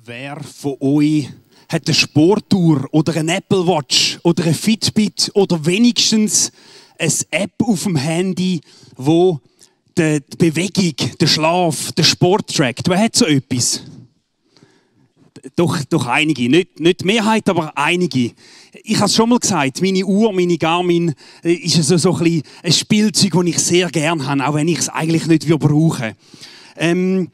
Wer von euch hat eine Sportuhr oder eine Apple Watch oder eine Fitbit oder wenigstens eine App auf dem Handy, wo die Bewegung, den Schlaf, den Sport trackt? Wer hat so etwas? Doch einige. Nicht die Mehrheit, aber einige. Ich habe es schon mal gesagt, meine Uhr, meine Garmin, ist so ein Spielzeug, das ich sehr gerne habe, auch wenn ich es eigentlich nicht brauchen würde.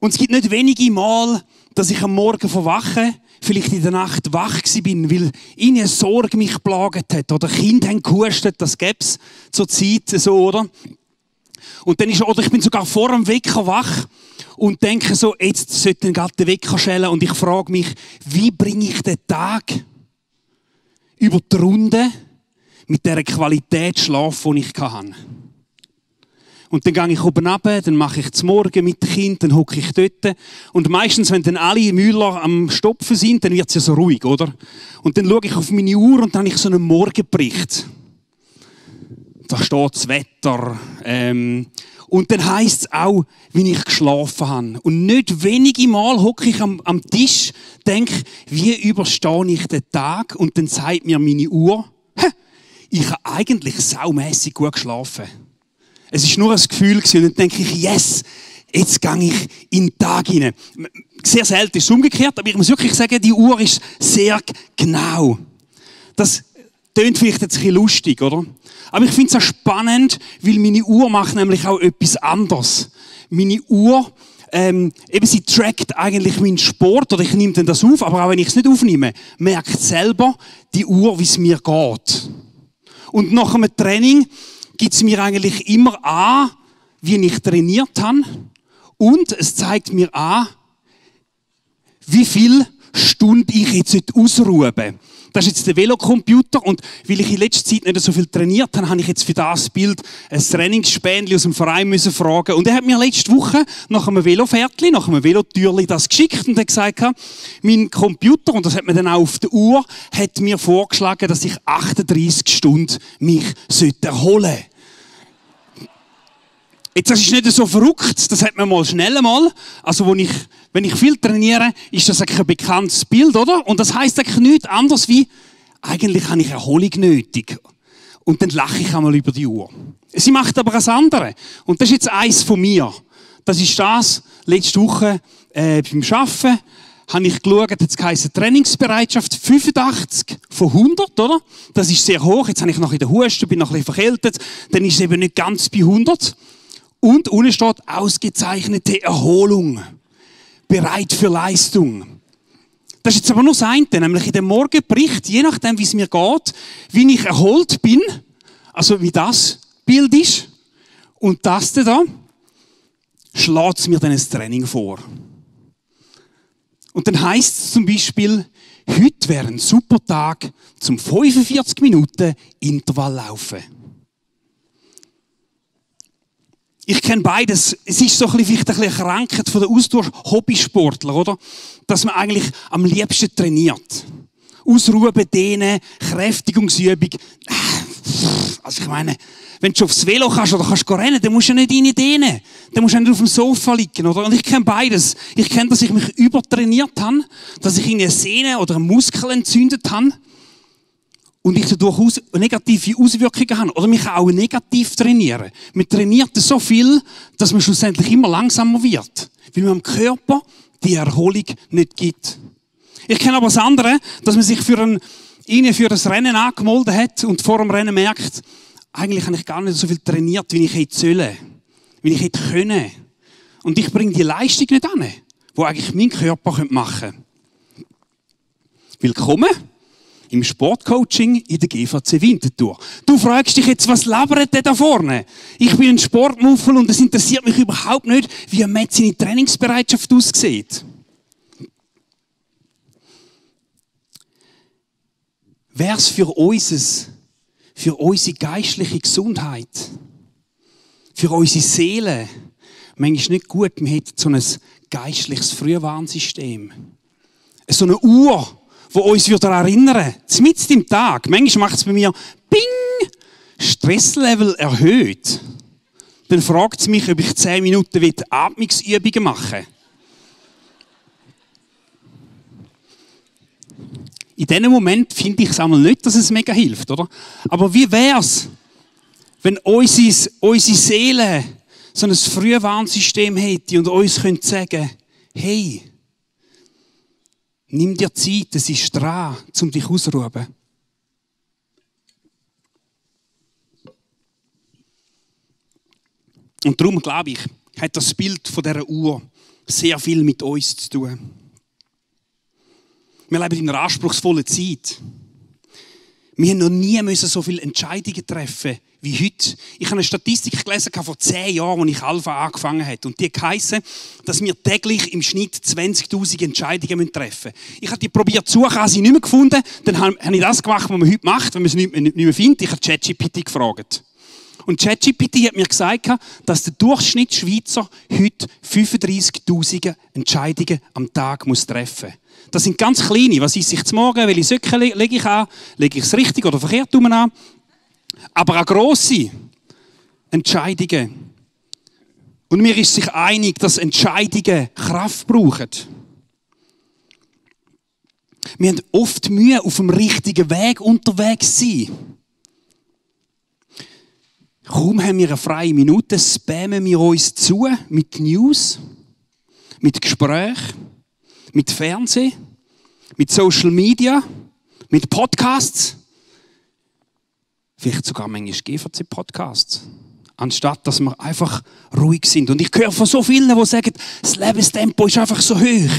Und es gibt nicht wenige Mal, dass ich am Morgen verwache, vielleicht in der Nacht wach bin, weil eine Sorge mich geplagt hat oder Kinder haben gehustet, das gäbe es zur Zeit so, oder? Und dann oder ich bin sogar vor dem Wecker wach und denke so, jetzt sollte gerade der Wecker schellen und ich frage mich, wie bringe ich den Tag über die Runde mit dieser Qualität Schlaf, die ich hatte. Und dann gehe ich oben runter, dann mache ich zum Morgen mit dem Kind, dann hocke ich dort. Und meistens, wenn dann alle Müller am Stopfen sind, dann wird es ja so ruhig, oder? Und dann schaue ich auf meine Uhr und dann habe ich so einen Morgenbericht. Da steht das Wetter. Und dann heisst es auch, wie ich geschlafen habe. Und nicht wenige Mal hocke ich am Tisch, denke, wie überstehe ich den Tag? Und dann sagt mir meine Uhr, ich habe eigentlich saumässig gut geschlafen. Es war nur ein Gefühl und dann denke ich, yes, jetzt gehe ich in den Tag hinein. Sehr selten ist es umgekehrt, aber ich muss wirklich sagen, die Uhr ist sehr genau. Das klingt vielleicht jetzt ein bisschen lustig, oder? Aber ich finde es auch spannend, weil meine Uhr macht nämlich auch etwas anderes. Meine Uhr, sie trackt eigentlich meinen Sport, oder ich nehme dann das auf, aber auch wenn ich es nicht aufnehme, merkt selber die Uhr, wie es mir geht. Und nach einem Training gibt es mir eigentlich immer an, wie ich trainiert habe. Und es zeigt mir an, wie viele Stunden ich jetzt ausruhe. Das ist jetzt der Velocomputer und weil ich in letzter Zeit nicht so viel trainiert habe, habe ich jetzt für das Bild ein Trainingsspänli aus dem Verein müssen fragen. Und er hat mir letzte Woche nach einem Velofährtli, nach einem Velotürli das geschickt und hat gesagt, mein Computer, und das hat mir dann auch auf der Uhr, hat mir vorgeschlagen, dass ich 38 Stunden mich erholen sollte. Jetzt, das ist nicht so verrückt, das hat man mal schnell einmal. Also, wenn ich viel trainiere, ist das eigentlich ein bekanntes Bild, oder? Und das heisst eigentlich nichts anderes wie, eigentlich habe ich Erholung nötig. Und dann lache ich einmal über die Uhr. Sie macht aber das andere. Und das ist jetzt eins von mir. Das ist das, letzte Woche, beim Arbeiten, habe ich geschaut, jetzt heisst Trainingsbereitschaft 85 von 100, oder? Das ist sehr hoch. Jetzt habe ich noch in der Husten, bin noch ein bisschen verkältet. Dann ist es eben nicht ganz bei 100. Und unten steht ausgezeichnete Erholung. Bereit für Leistung. Das ist jetzt aber nur das eine, nämlich in dem Morgenbericht, je nachdem, wie es mir geht, wie ich erholt bin, also wie das Bild ist, und das da, schlägt es mir dann ein Training vor. Und dann heisst es zum Beispiel, heute wäre ein super Tag zum 45 Minuten Intervall laufen. Ich kenne beides. Es ist so vielleicht ein bisschen eine Krankheit von der Ausdauer-Hobbysportler, oder? Dass man eigentlich am liebsten trainiert. Ausruhen, dehnen, Kräftigungsübung. Also ich meine, wenn du aufs Velo kannst oder kannst rennen, dann musst du ja nicht rein dehnen. Dann musst du nicht auf dem Sofa liegen, oder? Und ich kenne beides. Ich kenne, dass ich mich übertrainiert habe, dass ich eine Sehne oder einen Muskel entzündet habe. Und ich durchaus negative Auswirkungen habe. Oder mich auch negativ trainieren. Man trainiert so viel, dass man schlussendlich immer langsamer wird. Weil man dem Körper die Erholung nicht gibt. Ich kenne aber das andere, dass man sich für ein Rennen angemeldet hat und vor dem Rennen merkt, eigentlich habe ich gar nicht so viel trainiert, wie ich hätte sollen. Wie ich hätte können. Und ich bringe die Leistung nicht an, die eigentlich mein Körper machen könnte. Willkommen im Sportcoaching in der GVC Winterthur. Du fragst dich jetzt, was labert der da vorne? Ich bin ein Sportmuffel und es interessiert mich überhaupt nicht, wie ein seine Trainingsbereitschaft aussieht. Wäre es für unsere geistliche Gesundheit, für unsere Seele, manchmal nicht gut, wir hätten so ein geistliches Frühwarnsystem. So eine Uhr, die uns erinnern würde, mitten im Tag. Manchmal macht es bei mir Ping, Stresslevel erhöht. Dann fragt es mich, ob ich 10 Minuten Atmungsübungen machen will. In diesem Moment finde ich es einmal nicht, dass es mega hilft, oder? Aber wie wär's, wenn unsere Seele so ein Frühwarnsystem hätte und uns könnte sagen, hey, nimm dir Zeit, es ist dran, um dich auszuruhen. Und darum glaube ich, hat das Bild von dieser Uhr sehr viel mit uns zu tun. Wir leben in einer anspruchsvollen Zeit. Wir haben noch nie so viele Entscheidungen treffen wie heute. Ich habe eine Statistik gelesen vor 10 Jahren, als ich Alpha angefangen habe. Und die heisst, dass wir täglich im Schnitt 20'000 Entscheidungen treffen müssen. Ich habe die probiert zu suchen, habe sie nicht mehr gefunden. Dann habe ich das gemacht, was man heute macht, wenn man es nicht mehr findet. Ich habe ChatGPT gefragt. Und ChatGPT hat mir gesagt, dass der Durchschnittsschweizer heute 35'000 Entscheidungen am Tag treffen muss. Das sind ganz kleine. Was esse ich zum Morgen? Welche Socken lege ich an? Lege ich es richtig oder verkehrt an? Aber auch grosse Entscheidungen. Und mir ist sich einig, dass Entscheidungen Kraft brauchen. Wir haben oft Mühe, auf dem richtigen Weg unterwegs zu sein. Kaum haben wir eine freie Minute, spammen wir uns zu mit News, mit Gesprächen, mit Fernsehen, mit Social Media, mit Podcasts. Vielleicht sogar manchmal GVC-Podcasts. Anstatt, dass wir einfach ruhig sind. Und ich höre von so vielen, die sagen, das Lebenstempo ist einfach so hoch.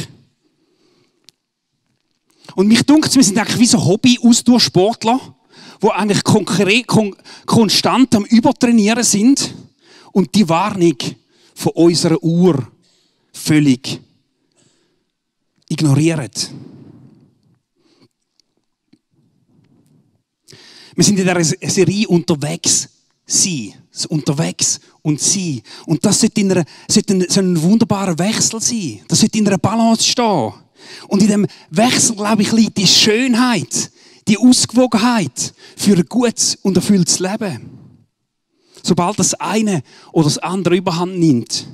Und mich dunkt, wir sind eigentlich wie so Hobby-Ausdauersportler, die eigentlich konstant am Übertrainieren sind und die Warnung von unserer Uhr völlig ignorieren. Wir sind in dieser Serie unterwegs und sein. Und das sollte so ein wunderbarer Wechsel sein. Das sollte in einer Balance stehen. Und in dem Wechsel, glaube ich, liegt die Schönheit, die Ausgewogenheit für ein gutes und erfülltes Leben. Sobald das eine oder das andere überhand nimmt,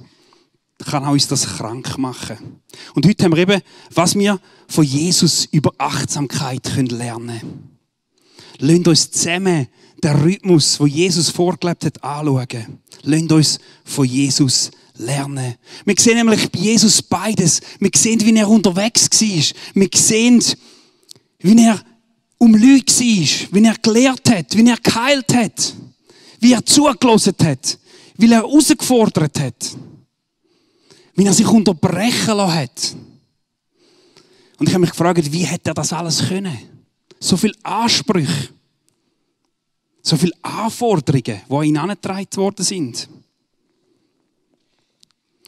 kann uns das krank machen. Und heute haben wir eben, was wir von Jesus über Achtsamkeit lernen können. Lasst uns zusammen den Rhythmus, den Jesus vorgelebt hat, anschauen. Lasst uns von Jesus lernen. Wir sehen nämlich bei Jesus beides. Wir sehen, wie er unterwegs war. Wir sehen, wie er um Leute war, wie er gelehrt hat, wie er geheilt hat, wie er zugelassen hat, wie er herausgefordert hat, wie er sich unterbrechen lassen hat. Und ich habe mich gefragt, wie hätte er das alles können? So viele Ansprüche, so viele Anforderungen, die an ihn herangetragen worden sind.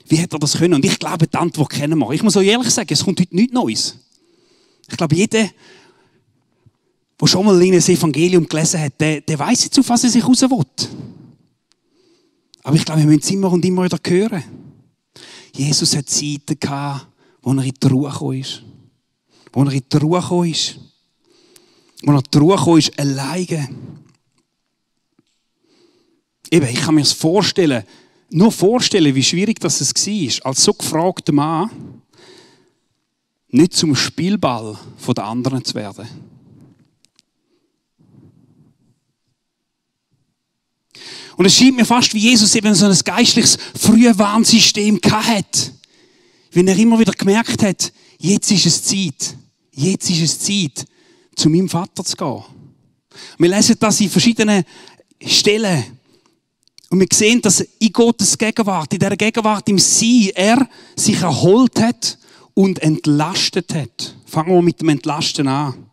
Wie hätte er das können? Und ich glaube, die Antwort kennen wir. Ich muss euch ehrlich sagen, es kommt heute nichts Neues. Ich glaube, jeder, der schon mal in ein Evangelium gelesen hat, der weiss jetzt, auf was er sich raus will. Aber ich glaube, wir müssen es immer und immer wieder hören. Jesus hat Zeiten gehabt, wo er in die Ruhe gekommen ist. Wo er in die Ruhe gekommen ist. Wo er in die Ruhe gekommen ist, alleine. Eben, ich kann mir das vorstellen, nur vorstellen, wie schwierig das war, als so gefragter Mann, nicht zum Spielball der anderen zu werden. Und es scheint mir fast, wie Jesus eben so ein geistliches Frühwarnsystem hatte. Wenn er immer wieder gemerkt hat, jetzt ist es Zeit, zu meinem Vater zu gehen. Wir lesen das in verschiedenen Stellen. Und wir sehen, dass in Gottes Gegenwart, in dieser Gegenwart im Sein, er sich erholt hat und entlastet hat. Fangen wir mit dem Entlasten an.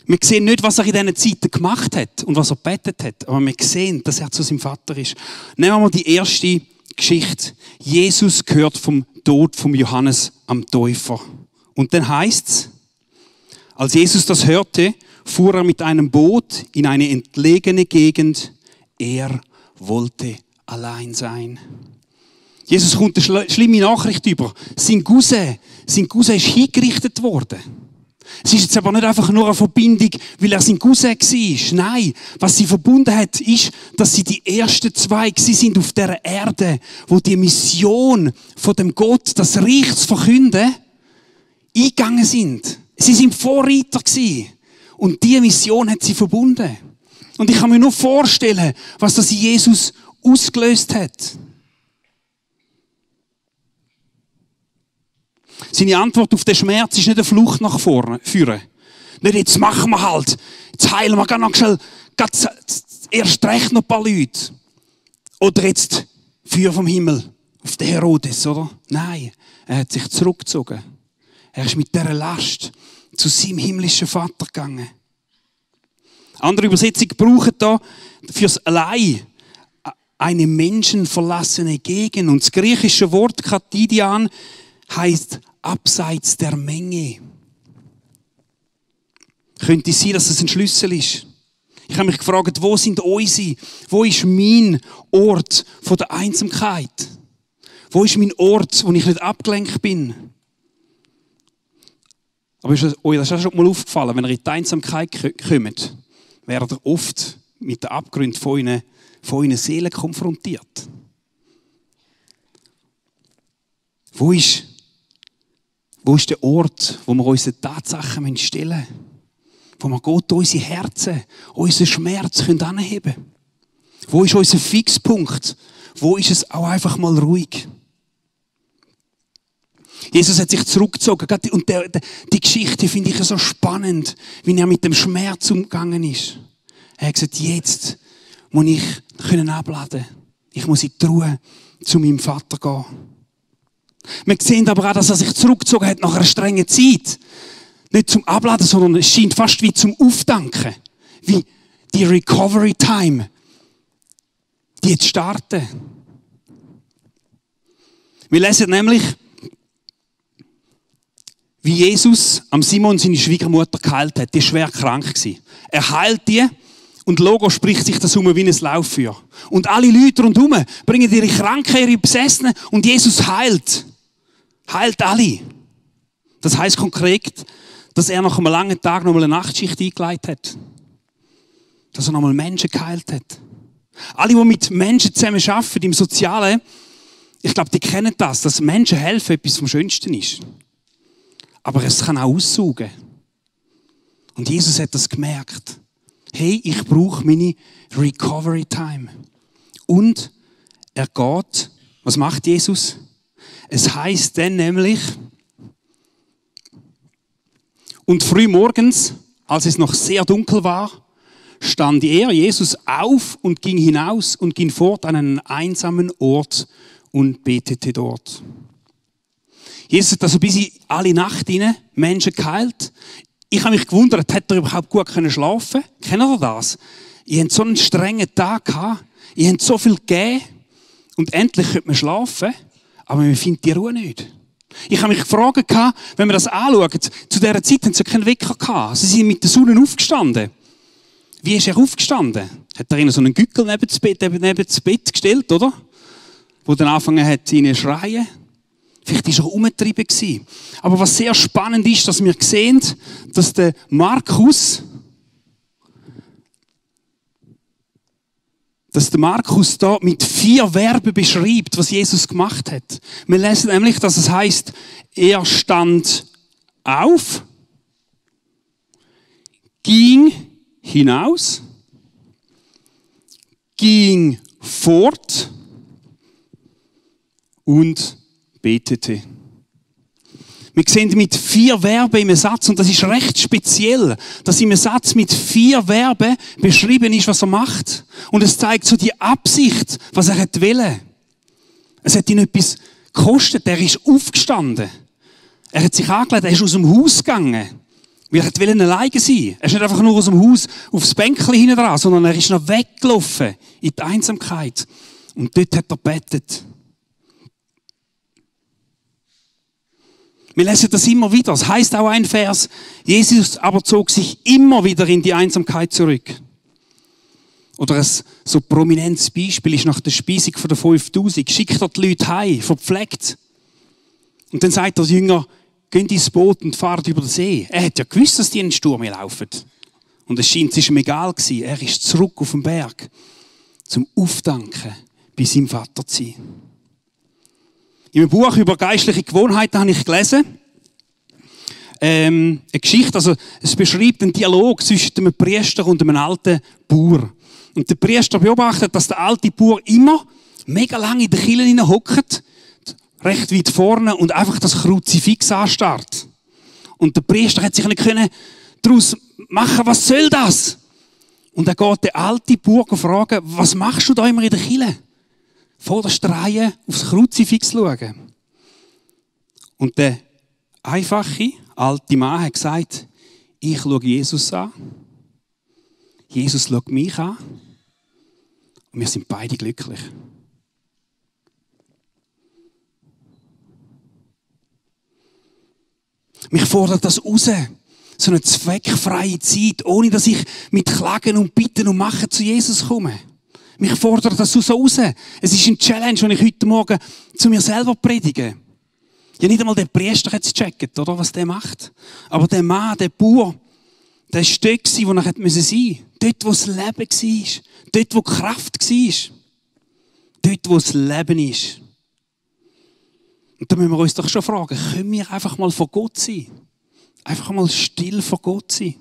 Wir sehen nicht, was er in diesen Zeiten gemacht hat und was er gebetet hat, aber wir sehen, dass er zu seinem Vater ist. Nehmen wir mal die erste Geschichte. Jesus hört vom Tod von Johannes am Täufer. Und dann heißt es, als Jesus das hörte, fuhr er mit einem Boot in eine entlegene Gegend. Er wollte allein sein. Jesus kommt eine schlimme Nachricht über. Sein Cousin ist hingerichtet worden. Es ist jetzt aber nicht einfach nur eine Verbindung, weil er sein Cousin war. Nein, was sie verbunden hat, ist, dass sie die ersten zwei sind auf dieser Erde, wo die Mission von dem Gott, das Reich zu verkünden, eingegangen sind. Sie sind Vorreiter gewesen. Und diese Mission hat sie verbunden. Und ich kann mir nur vorstellen, was das in Jesus ausgelöst hat. Seine Antwort auf den Schmerz ist nicht eine Flucht nach vorne führen. Nicht, jetzt machen wir halt. Jetzt heilen wir ganz schnell, erst recht noch ein paar Leute. Oder jetzt Feuer vom Himmel auf den Herodes, oder? Nein, er hat sich zurückgezogen. Er ist mit dieser Last zu seinem himmlischen Vater gegangen. Andere Übersetzungen brauchen da fürs Allein eine menschenverlassene Gegend. Und das griechische Wort Katidian heisst abseits der Menge. Könnte es sein, dass es ein Schlüssel ist? Ich habe mich gefragt, wo sind unsere? Wo ist mein Ort von der Einsamkeit? Wo ist mein Ort, wo ich nicht abgelenkt bin? Aber ist euch das schon mal aufgefallen, wenn ihr in die Einsamkeit kommt, werdet ihr oft mit den Abgründen von euren Seelen konfrontiert. Wo ist der Ort, wo wir unsere Tatsachen stellen müssen? Wo wir Gott unsere Herzen, unseren Schmerz anheben können? Wo ist unser Fixpunkt? Wo ist es auch einfach mal ruhig? Jesus hat sich zurückgezogen. Und die Geschichte finde ich so spannend, wie er mit dem Schmerz umgegangen ist. Er hat gesagt, jetzt muss ich abladen. Ich muss in die Ruhe zu meinem Vater gehen. Wir sehen aber auch, dass er sich zurückgezogen hat nach einer strengen Zeit. Nicht zum Abladen, sondern es scheint fast wie zum Aufdanken. Wie die Recovery Time, die jetzt starten. Wir lesen nämlich, wie Jesus am Simon seine Schwiegermutter geheilt hat. Die war schwer krank. Er heilt die und Logo spricht sich das um wie ein Lauffeuer. Und alle Leute rundherum bringen ihre Kranken, ihre Besessenen und Jesus heilt. Heilt alle. Das heisst konkret, dass er nach einem langen Tag nochmal eine Nachtschicht eingeleitet hat. Dass er nochmal Menschen geheilt hat. Alle, die mit Menschen zusammen arbeiten, im Sozialen, ich glaube, die kennen das, dass Menschen helfen etwas vom Schönsten ist. Aber es kann auch aussaugen. Und Jesus hat das gemerkt. Hey, ich brauche meine Recovery Time. Und er geht, was macht Jesus? Es heisst dann nämlich, und früh morgens, als es noch sehr dunkel war, stand er, Jesus, auf und ging hinaus und ging fort an einen einsamen Ort und betete dort. Jesus hat also bis in alle Nacht hinein Menschen geheilt. Ich habe mich gewundert, hat er überhaupt gut schlafen können? Kennt ihr das? Ihr habt so einen strengen Tag gehabt, ihr habt so viel gegeben und endlich könnt man schlafen, aber man findet die Ruhe nicht. Ich habe mich gefragt, wenn wir das anschauen, zu dieser Zeit haben sie keinen Wecker gehabt. Sie sind mit der Sonne aufgestanden. Wie ist er aufgestanden? Hat er ihnen so einen Gückel neben das Bett gestellt, oder? Wo dann angefangen hat, ihnen zu schreien. Vielleicht war er umgetrieben gewesen. Aber was sehr spannend ist, dass wir sehen, dass der Markus da mit 4 Verben beschreibt, was Jesus gemacht hat. Wir lesen nämlich, dass es heißt, er stand auf, ging hinaus, ging fort und betete. Wir sehen mit 4 Verben im Satz, und das ist recht speziell, dass im Satz mit 4 Verben beschrieben ist, was er macht. Und es zeigt so die Absicht, was er wollte. Es hat ihn etwas gekostet. Er ist aufgestanden. Er hat sich angelegt, er ist aus dem Haus gegangen. Weil er wollte alleine sein. Er ist nicht einfach nur aus dem Haus aufs Bänkchen hinten dran, sondern er ist noch weggelaufen in die Einsamkeit. Und dort hat er gebetet. Wir lesen das immer wieder. Das heisst auch ein Vers, Jesus aber zog sich immer wieder in die Einsamkeit zurück. Oder ein so prominentes Beispiel ist nach der Speisung von der 5000. Schickt er die Leute heim, verpflegt. Und dann sagt der Jünger, gehen ins Boot und fahren über den See. Er hat ja gewusst, dass die in den Sturm laufen. Und es scheint, es war ihm egal gewesen. Er ist zurück auf den Berg, zum Aufdanken bei seinem Vater zu sein. In einem Buch über geistliche Gewohnheiten habe ich gelesen, eine Geschichte, also es beschreibt einen Dialog zwischen einem Priester und einem alten Bauer. Und der Priester beobachtet, dass der alte Bauer immer mega lange in der Kirche hockt, recht weit vorne und einfach das Kruzifix anstarrt. Und der Priester hat sich nicht daraus machen, was soll das? Und dann geht der alte Bauer fragen, was machst du da immer in der Kirche? Vor der Reihe aufs Kruzifix schauen. Und der einfache alte Mann hat gesagt, ich schaue Jesus an. Jesus schaut mich an. Und wir sind beide glücklich. Mich fordert das raus. So eine zweckfreie Zeit, ohne dass ich mit Klagen und Bitten und Machen zu Jesus komme. Mich fordert das so raus. Es ist eine Challenge, die ich heute Morgen zu mir selber predige. Ja, nicht einmal der Priester hat es gecheckt, oder, was der macht. Aber der Mann, der Bauer, der war dort, wo er sein musste. Dort, wo das Leben war. Dort, wo die Kraft war. Dort, wo das Leben ist. Und da müssen wir uns doch schon fragen, können wir einfach mal vor Gott sein? Einfach mal still vor Gott sein?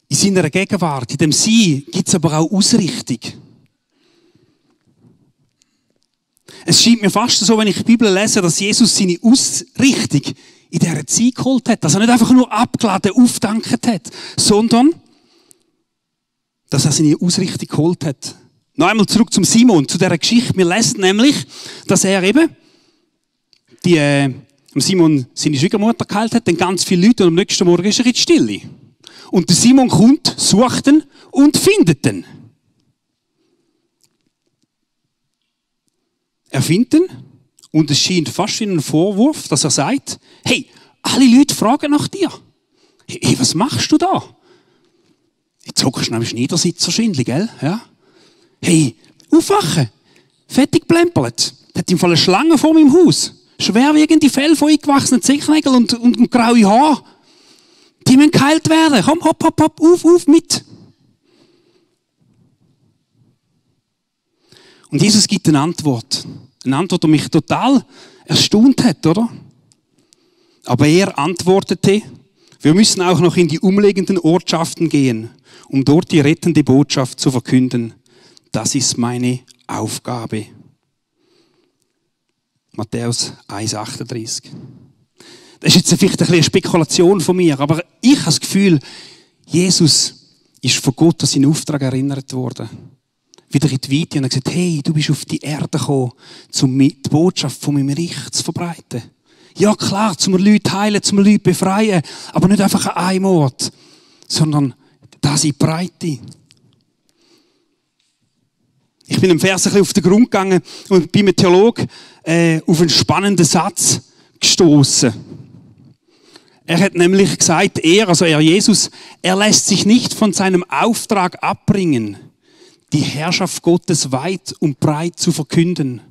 In seiner Gegenwart, in dem Sein, gibt es aber auch Ausrichtung. Es scheint mir fast so, wenn ich die Bibel lese, dass Jesus seine Ausrichtung in dieser Zeit geholt hat. Dass er nicht einfach nur abgeladen, aufgedankt hat, sondern dass er seine Ausrichtung geholt hat. Noch einmal zurück zum Simon, zu dieser Geschichte. Wir lesen nämlich, dass er eben Simon seine Schwiegermutter geheilt hat, dann ganz viele Leute und am nächsten Morgen ist er in die Stille. Und der Simon kommt, sucht ihn und findet ihn. Er findet ihn und es scheint fast wie ein Vorwurf, dass er sagt, hey, alle Leute fragen nach dir. Hey, was machst du da? Jetzt hockst du nämlich Schneidersitzer-Schindli, gell? Ja? Hey, aufwachen! Fertig plempert. Da hat im Fall eine Schlange vor meinem Haus. Schwerwiegende Fell von eingewachsenen Zehennägeln und graue Haare. Die müssen geheilt werden. Komm, hopp, hopp, hopp, auf, mit. Und Jesus gibt eine Antwort. Eine Antwort, die mich total erstaunt hat, oder? Aber er antwortete, wir müssen auch noch in die umliegenden Ortschaften gehen, um dort die rettende Botschaft zu verkünden. Das ist meine Aufgabe. Matthäus 1,38. Das ist jetzt vielleicht eine Spekulation von mir, aber ich habe das Gefühl, Jesus ist von Gott an seinen Auftrag erinnert worden. Wieder in die Weite und hat gesagt, hey, du bist auf die Erde gekommen, um die Botschaft von meinem Reich zu verbreiten. Ja klar, zum Leute heilen, zum Leute befreien, aber nicht einfach an einem Ort, sondern das in die Breite. Ich bin im Vers ein bisschen auf den Grund gegangen und bin mit Theologen auf einen spannenden Satz gestoßen. Er hat nämlich gesagt, er Jesus, er lässt sich nicht von seinem Auftrag abbringen, die Herrschaft Gottes weit und breit zu verkünden.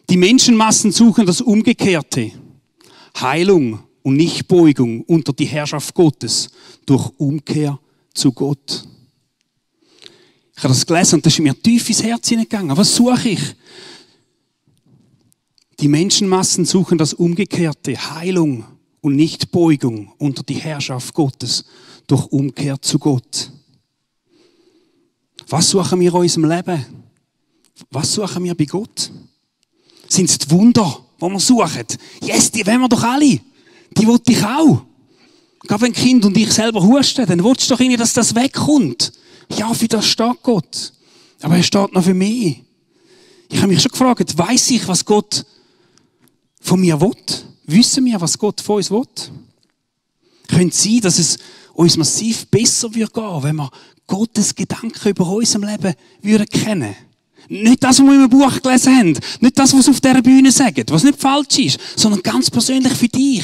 Die Menschenmassen suchen das Umgekehrte. Heilung und Nichtbeugung unter die Herrschaft Gottes durch Umkehr zu Gott. Ich habe das gelesen und das ist mir tief ins Herz hineingegangen. Was suche ich? Die Menschenmassen suchen das Umgekehrte. Heilung und Nichtbeugung unter die Herrschaft Gottes durch Umkehr zu Gott. Was suchen wir in unserem Leben? Was suchen wir bei Gott? Sind es die Wunder, die wir suchen? Yes, die wollen wir doch alle. Die will ich auch. Gerade wenn Kind und ich selber husten, dann willst du doch irgendwie, dass das wegkommt. Ja, für das steht Gott. Aber er steht noch für mich. Ich habe mich schon gefragt, weiss ich, was Gott von mir will? Wissen wir, was Gott von uns will? Könnte es sein, dass es uns massiv besser würde gehen, wenn wir Gottes Gedanken über unserem Leben würden kennen? Nicht das, was wir im Buch gelesen haben. Nicht das, was auf dieser Bühne sagt, was nicht falsch ist, sondern ganz persönlich für dich.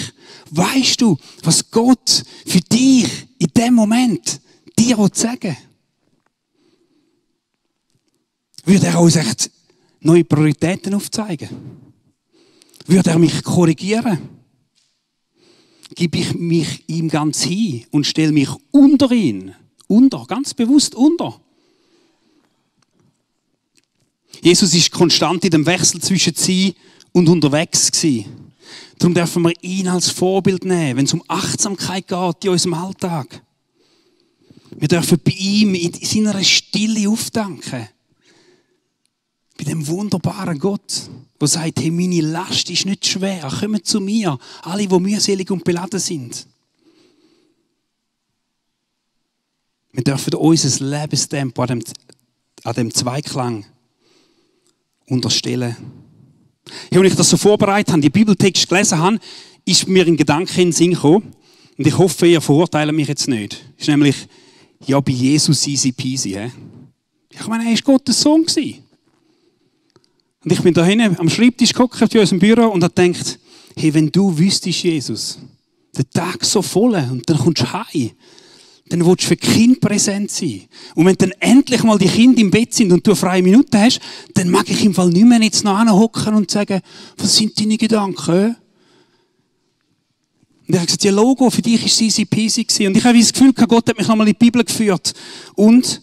Weißt du, was Gott für dich in dem Moment dir sagen, würde er uns echt neue Prioritäten aufzeigen? Würde er mich korrigieren? Gebe ich mich ihm ganz hin und stelle mich unter ihn? Unter, ganz bewusst unter. Jesus ist konstant in dem Wechsel zwischen sein und unterwegs gewesen. Darum dürfen wir ihn als Vorbild nehmen, wenn es um Achtsamkeit geht in unserem Alltag. Wir dürfen bei ihm in seiner Stille aufdanken. Bei dem wunderbaren Gott, der sagt, hey, meine Last ist nicht schwer, kommt zu mir, alle, die mühselig und beladen sind. Wir dürfen unser Lebenstempo an dem Zweiklang unterstellen. Ja, als ich das so vorbereitet habe, die Bibeltext gelesen habe, ist mir ein Gedanke in den Sinn gekommen. Und ich hoffe, ihr verurteilt mich jetzt nicht. Das ist nämlich, ja, bei Jesus easy peasy. Ich meine, er war Gottes Sohn. Und ich bin da hinten am Schreibtisch geguckt, in unserem Büro, und habe gedacht, hey, wenn du wüsstest, Jesus, der Tag so voll, und dann kommst du heim, dann willst du für die Kinder präsent sein. Und wenn dann endlich mal die Kinder im Bett sind und du eine freie Minute hast, dann mag ich im Fall nicht mehr jetzt noch hinhocken und sagen, was sind deine Gedanken? Und er hat gesagt, ja Logo, für dich war es easy peasy gewesen. Und ich habe das Gefühl, Gott hat mich nochmal in die Bibel geführt. Und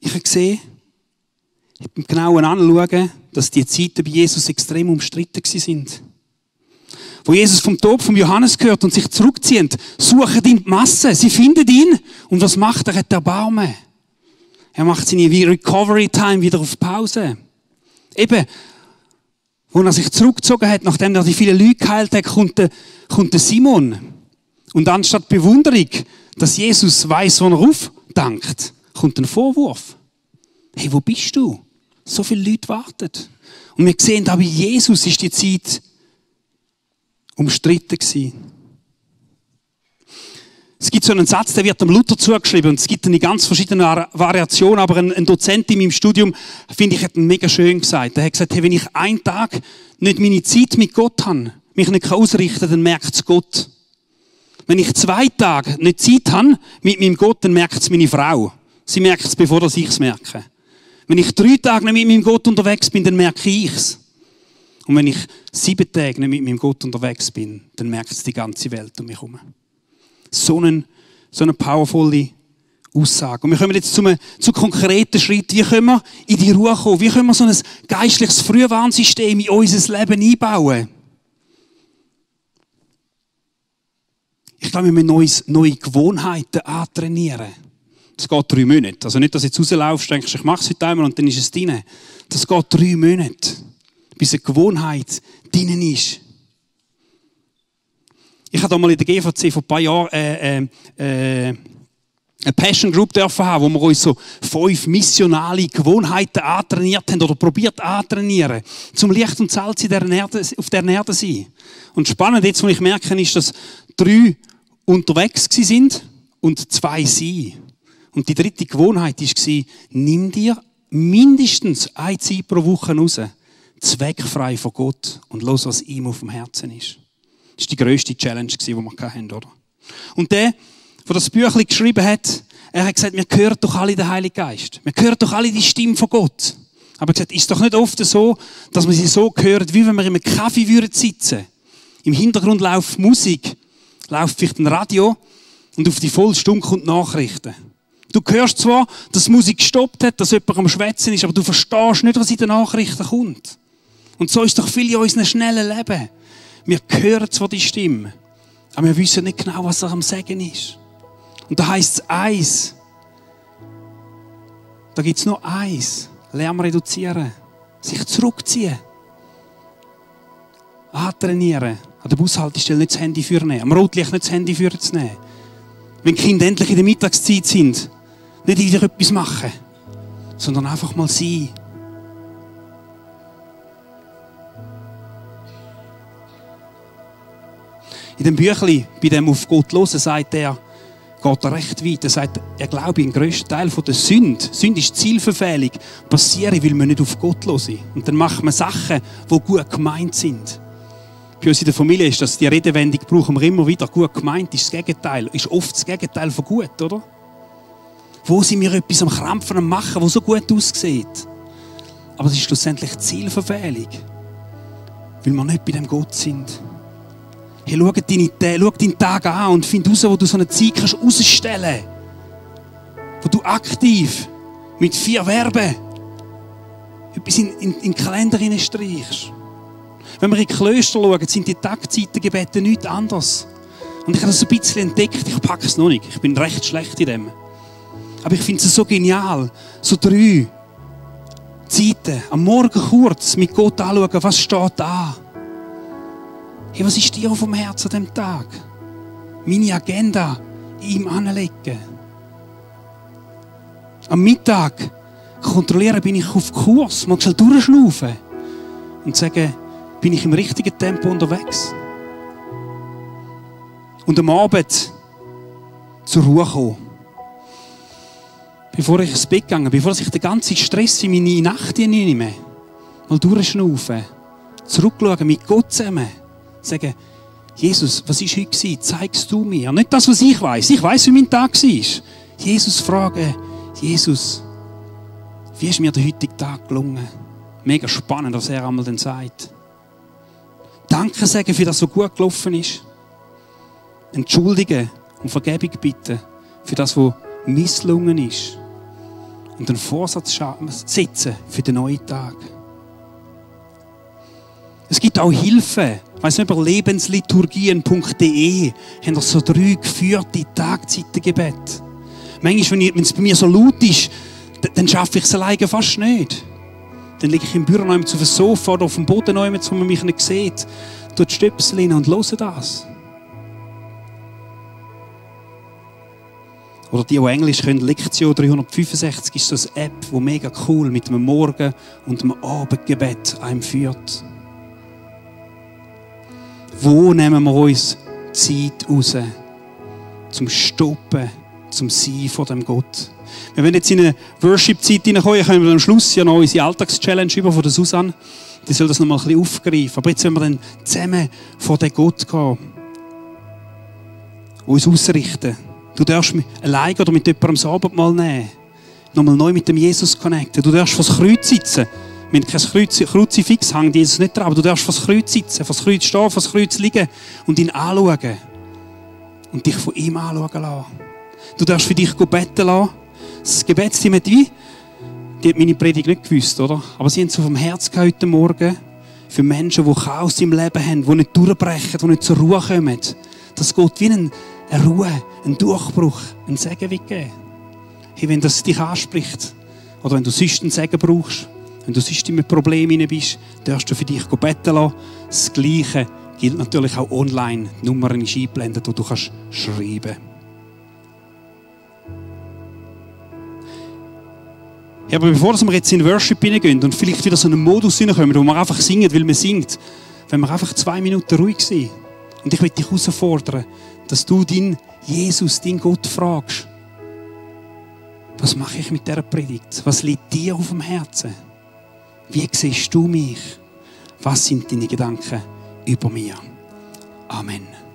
ich habe gesehen, beim genauen Anschauen, dass die Zeiten bei Jesus extrem umstritten sind. Wo Jesus vom Tod von Johannes gehört und sich zurückzieht, suchen ihn die Massen. Sie finden ihn. Und was macht er? Er hat Erbarmen. Er macht seine Recovery Time wieder auf Pause. Eben, wo er sich zurückgezogen hat, nachdem er die vielen Leute geheilt hat, kommt der Simon. Und anstatt Bewunderung, dass Jesus weiss, wo er aufdankt, kommt ein Vorwurf. Hey, wo bist du? So viele Leute warten. Und wir sehen, da bei Jesus ist die Zeit umstritten gewesen. Es gibt so einen Satz, der wird dem Luther zugeschrieben, und es gibt eine ganz verschiedene Variation, aber ein Dozent in meinem Studium, finde ich, hat ihn mega schön gesagt. Er hat gesagt, hey, wenn ich einen Tag nicht meine Zeit mit Gott habe, mich nicht ausrichten kann, dann merkt es Gott. Wenn ich 2 Tage nicht Zeit habe mit meinem Gott, dann merkt es meine Frau. Sie merkt es, bevor ich es merke. Wenn ich 3 Tage nicht mit meinem Gott unterwegs bin, dann merke ich es. Und wenn ich 7 Tage nicht mit meinem Gott unterwegs bin, dann merkt es die ganze Welt um mich herum. So eine powervolle Aussage. Und wir kommen jetzt zu konkreten Schritten. Wie können wir in die Ruhe kommen? Wie können wir so ein geistliches Frühwarnsystem in unser Leben einbauen? Ich glaube, wir müssen neue Gewohnheiten antrainieren. Das geht 3 Monate. Also nicht, dass du jetzt rauslaufst, denkst, ich mache es heute einmal und dann ist es drin. Das geht 3 Monate. Bis eine Gewohnheit drinnen ist. Ich habe da mal in der GVC vor ein paar Jahren eine Passion Group dürfen haben, wo wir uns so 5 missionale Gewohnheiten antrainiert haben oder probiert antrainieren, zum Licht und Salz auf der Erde sein. Und spannend jetzt, was ich merke, ist, dass 3 unterwegs sind und 2 sind. Und die 3. Gewohnheit war, nimm dir mindestens eine Zeit pro Woche raus, zweckfrei von Gott, und los, was ihm auf dem Herzen ist. Das war die grösste Challenge, die wir hatten, oder? Und der das Büchlein geschrieben hat, er hat gesagt, wir hören doch alle den Heiligen Geist. Wir hören doch alle die Stimme von Gott. Aber er hat gesagt, ist doch nicht oft so, dass man sie so hört, wie wenn wir in einem Kaffee sitzen würden. Im Hintergrund läuft Musik, läuft vielleicht ein Radio, und auf die volle Stunde kommt Nachrichten. Du hörst zwar, dass die Musik gestoppt hat, dass jemand am Schwätzen ist, aber du verstehst nicht, was in den Nachrichten kommt. Und so ist doch viel in unserem schnellen Leben. Wir hören zwar die Stimme, aber wir wissen nicht genau, was er am Sagen ist. Und da heisst es eins. Da gibt es nur eins. Lärm reduzieren. Sich zurückziehen. Antrainieren. An der Bushaltestelle nicht das Handy führen. Am Rotlicht nicht das Handy führen zu nehmen. Wenn die Kinder endlich in der Mittagszeit sind, nicht wieder etwas machen, sondern einfach mal sein. In dem Büchlein, bei dem auf Gott hören, sagt er, geht er recht weit. Er sagt, er glaube, im grössten Teil der Sünde ist Zielverfehlung, passieren, weil wir nicht auf Gott hören. Und dann machen wir Sachen, die gut gemeint sind. Bei uns in der Familie ist das, die Redewendung brauchen wir immer wieder. Gut gemeint ist das Gegenteil, ist oft das Gegenteil von gut, oder? Wo sind wir etwas am Krampfen, am Machen, das so gut aussieht? Aber es ist schlussendlich Zielverfehlung, weil wir nicht bei dem Gott sind. Hey, schau deinen Tag an und find raus, wo du so eine Zeit kannst rausstellen kannst. Wo du aktiv mit 4 Verben etwas in den Kalender hineinstreichst. Wenn wir in die Klöster schauen, sind die Tagzeitengebete nichts anderes. Und ich habe das ein bisschen entdeckt, ich packe es noch nicht, ich bin recht schlecht in dem. Aber ich finde es so genial, so 3 Zeiten, am Morgen kurz mit Gott anschauen, was steht an. Hey, was ist dir auf dem Herzen an diesem Tag? Meine Agenda ihm anlegen. Am Mittag kontrollieren, bin ich auf Kurs, mal schnell durchschnaufen und sagen, bin ich im richtigen Tempo unterwegs? Und am Abend zur Ruhe kommen. Bevor ich ins Bett gehe, bevor ich den ganzen Stress in meine Nacht nehme, mal durchschnaufen, zurückschauen, mit Gott zusammen, sagen, Jesus, was war heute? Zeigst du mir. Nicht das, was ich weiss. Ich weiss, wie mein Tag war. Jesus fragen, Jesus, wie ist mir der heutige Tag gelungen? Mega spannend, was er einmal dann sagt. Danke sagen für das, was gut gelaufen ist. Entschuldigen und Vergebung bitten für das, was misslungen ist. Und einen Vorsatz setzen für den neuen Tag. Es gibt auch Hilfe. Ich weiss nicht, über lebensliturgien.de haben wir so 3 geführte Tagzeitengebete. Manchmal, wenn es bei mir so laut ist, dann schaffe ich es alleine fast nicht. Dann liege ich im Büro auf dem Sofa oder auf dem Boden, wo man mich nicht sieht, tue die Stöpsel rein und höre das. Oder die Englisch können, Lektion 365 ist so eine App, die mega cool mit einem Morgen- und einem Abendgebet einem führt. Wo nehmen wir uns Zeit raus, zum Stoppen, zum Sein vor dem Gott? Wir werden jetzt in eine Worship-Zeit hineinkommen, können wir am Schluss ja noch unsere Alltagschallenge über von der Susanne. Die soll das noch mal ein bisschen aufgreifen. Aber jetzt wollen wir dann zusammen vor den Gott gehen. Uns ausrichten. Du darfst allein oder mit jemandem das Abendmahl nehmen. Nochmal neu mit dem Jesus connecten. Du darfst vor das Kreuz sitzen. Wenn kein Kruzifix hängt Jesus nicht dran, aber du darfst vor das Kreuz sitzen, vor das Kreuz stehen, vor das Kreuz liegen und ihn anschauen. Und dich von ihm anschauen lassen. Du darfst für dich beten lassen. Das Gebetsteam hat die hat meine Predigt nicht gewusst, oder? Aber sie haben es auf dem Herz heute Morgen für Menschen, die Chaos im Leben haben, die nicht durchbrechen, die nicht zur Ruhe kommen. Dass Gott wie eine Ruhe, einen Durchbruch, einen Segen will geben. Hey, wenn das dich anspricht, oder wenn du sonst einen Segen brauchst, wenn du sonst in einem Problem hinein bist, darfst du für dich beten lassen. Das Gleiche gilt natürlich auch online. Die Nummer ist eingeblendet, wo du kannst schreiben. Ja, aber bevor wir jetzt in Worship hineingehen und vielleicht wieder so einen Modus hineinkommen, wo wir einfach singen, weil wir singt, wenn wir einfach 2 Minuten ruhig sind. Und ich will dich herausfordern, dass du deinen Jesus, deinen Gott fragst. Was mache ich mit dieser Predigt? Was liegt dir auf dem Herzen? Wie siehst du mich? Was sind deine Gedanken über mir? Amen.